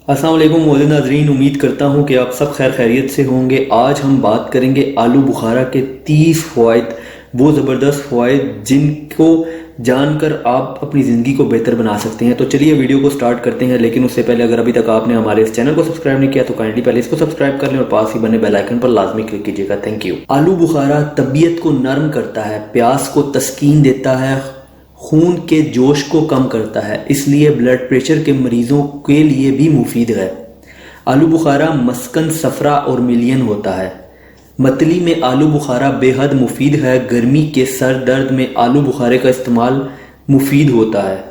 अस्सलाम वालेकुम मोहतरम नाज़रीन, उम्मीद करता हूँ कि आप सब खैर खैरियत से होंगे। आज हम बात करेंगे आलू बुखारा के 30 फ़वाइद, वो ज़बरदस्त फ़वाइद जिनको जानकर आप अपनी ज़िंदगी को बेहतर बना सकते हैं। तो चलिए वीडियो को स्टार्ट करते हैं, लेकिन उससे पहले अगर अभी तक आपने हमारे इस चैनल को सब्सक्राइब नहीं किया तो काइंडली पहले इसको सब्सक्राइब कर लें और पास ही बने बेल आइकन पर लाजमी क्लिक कीजिएगा। Thank you. आलू बुखारा तबीयत को नरम करता है, प्यास को तस्कीन देता है, खून के जोश को कम करता है, इसलिए ब्लड प्रेशर के मरीजों के लिए भी मुफीद है। आलू बुखारा मस्कन सफरा और मिलियन होता है। मतली में आलू बुखारा बेहद मुफीद है। गर्मी के सर दर्द में आलू बुखारे का इस्तेमाल मुफीद होता है।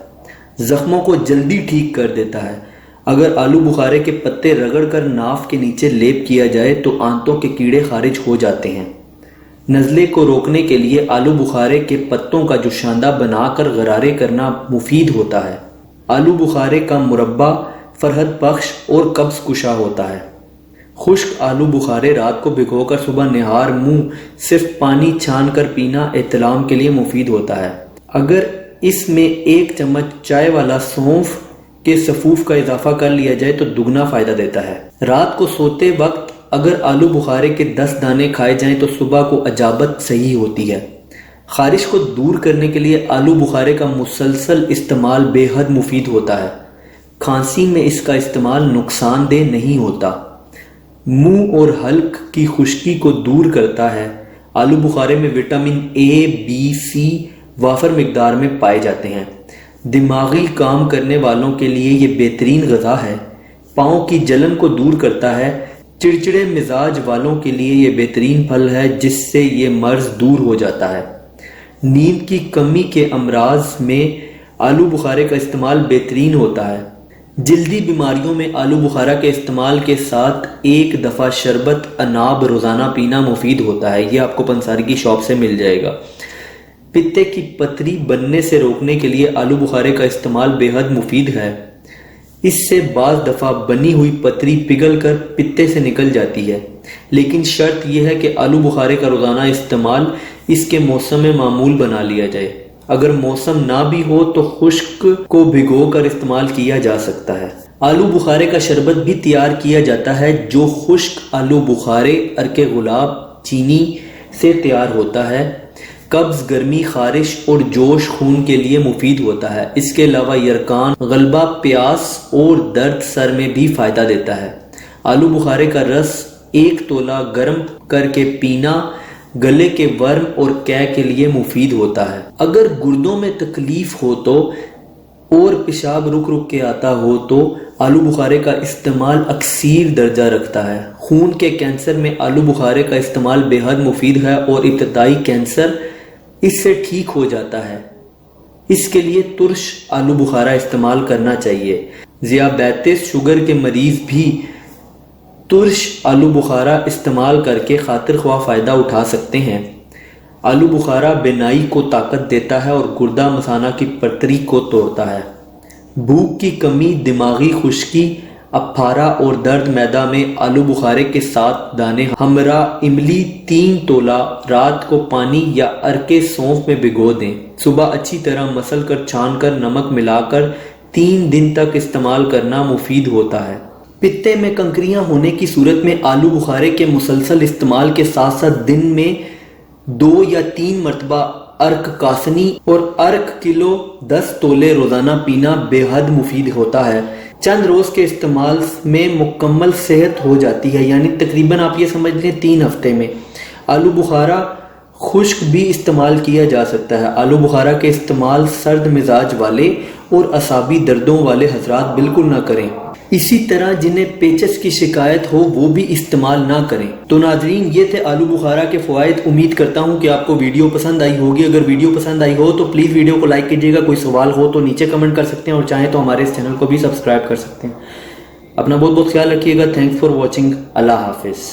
ज़ख्मों को जल्दी ठीक कर देता है। अगर आलू बुखारे के पत्ते रगड़ कर नाफ के नीचे लेप किया जाए तो आंतों के कीड़े खारिज हो जाते हैं। नज़ले को रोकने के लिए आलू बुखारे के पत्तों का जुशांदा बनाकर गरारे करना मुफीद होता है। आलू बुखारे का मुरब्बा फरहत बख्श और कब्ज़ कुशा होता है। खुश्क आलू बुखारे रात को भिगोकर सुबह निहार मुंह सिर्फ पानी छान कर पीना एहतलाम के लिए मुफीद होता है। अगर इसमें 1 चम्मच चाय वाला सौंफ के सफूफ का इजाफा कर लिया जाए तो दुगना फायदा देता है। रात को सोते वक्त अगर आलू बुखारे के 10 दाने खाए जाएं तो सुबह को अजाबत सही होती है। खारिश को दूर करने के लिए आलू बुखारे का मुसलसल इस्तेमाल बेहद मुफीद होता है। खांसी में इसका इस्तेमाल नुकसानदेह नहीं होता। मुंह और हल्क की खुश्की को दूर करता है। आलू बुखारे में विटामिन ए, बी, सी वाफर मिकदार में पाए जाते हैं। दिमागी काम करने वालों के लिए ये बेहतरीन ग़िज़ा है। पाँव की जलन को दूर करता है। चिड़चिड़े मिजाज वालों के लिए ये बेहतरीन फल है, जिससे ये मर्ज दूर हो जाता है। नींद की कमी के अमराज में आलू बुखारे का इस्तेमाल बेहतरीन होता है। जल्दी बीमारियों में आलू बुखारा के इस्तेमाल के साथ 1 दफ़ा शरबत अनाब रोज़ाना पीना मुफीद होता है। ये आपको पंसारी की शॉप से मिल जाएगा। पित्ते की पथरी बनने से रोकने के लिए आलू बुखारे का इस्तेमाल बेहद मुफीद है। इससे बाज़ दफ़ा बनी हुई पथरी पिघल कर पित्ते से निकल जाती है, लेकिन शर्त यह है कि आलू बुखारे का रोज़ाना इस्तेमाल इसके मौसम में मामूल बना लिया जाए। अगर मौसम ना भी हो तो खुश्क को भिगो कर इस्तेमाल किया जा सकता है। आलू बुखारे का शरबत भी तैयार किया जाता है, जो खुश्क आलू बुखारे, अर्के गुलाब, चीनी से तैयार होता है। कब्ज़, गर्मी, खारिश और जोश खून के लिए मुफीद होता है। इसके अलावा यरकान, गलबा, प्यास और दर्द सर में भी फ़ायदा देता है। आलू बुखारे का रस 1 तोला गर्म करके पीना गले के वर्म और कै के लिए मुफीद होता है। अगर गुर्दों में तकलीफ हो तो और पेशाब रुक रुक के आता हो तो आलू बुखारे का इस्तेमाल अक्सीर दर्जा रखता है। खून के कैंसर में आलू बुखारे का इस्तेमाल बेहद मुफीद है और इब्तदाई कैंसर इससे ठीक हो जाता है। इसके लिए तुर्श आलू बुखारा इस्तेमाल करना चाहिए। ज़ियाबेतिस, शुगर के मरीज भी तुर्श आलू बुखारा इस्तेमाल करके खातिर ख्वाह फ़ायदा उठा सकते हैं। आलू बुखारा बिनाई को ताकत देता है और गुर्दा मसाना की पटरी को तोड़ता है। भूख की कमी, दिमागी खुश्की, अफारा और दर्द मैदा में आलू बुखारे के 7 दाने हमरा इमली 3 तोला रात को पानी या अर्के सौंफ में भिगो दें। सुबह अच्छी तरह मसल कर छान कर नमक मिलाकर 3 दिन तक इस्तेमाल करना मुफीद होता है। पित्ते में कंकरियां होने की सूरत में आलू बुखारे के मुसलसल इस्तेमाल के साथ साथ दिन में 2 या 3 मरतबा अर्क कासनी और अर्क किलो 10 तोले रोज़ाना पीना बेहद मुफीद होता है। चंद रोज़ के इस्तेमाल में मुकम्मल सेहत हो जाती है, यानी तकरीबन आप ये समझ लें 3 हफ्ते में। आलू बुखारा खुश्क भी इस्तेमाल किया जा सकता है। आलू बुखारा के इस्तेमाल सर्द मिजाज वाले और असाबी दर्दों वाले हजरात बिल्कुल ना करें। इसी तरह जिन्हें पेचस की शिकायत हो वो भी इस्तेमाल ना करें। तो नाजरीन, ये थे आलू बुखारा के फ़वाइद। उम्मीद करता हूँ कि आपको वीडियो पसंद आई होगी। अगर वीडियो पसंद आई हो तो प्लीज़ वीडियो को लाइक कीजिएगा। कोई सवाल हो तो नीचे कमेंट कर सकते हैं और चाहें तो हमारे इस चैनल को भी सब्सक्राइब कर सकते हैं। अपना बहुत बहुत ख्याल रखिएगा। Thanks for watching. अल्लाह हाफिज़।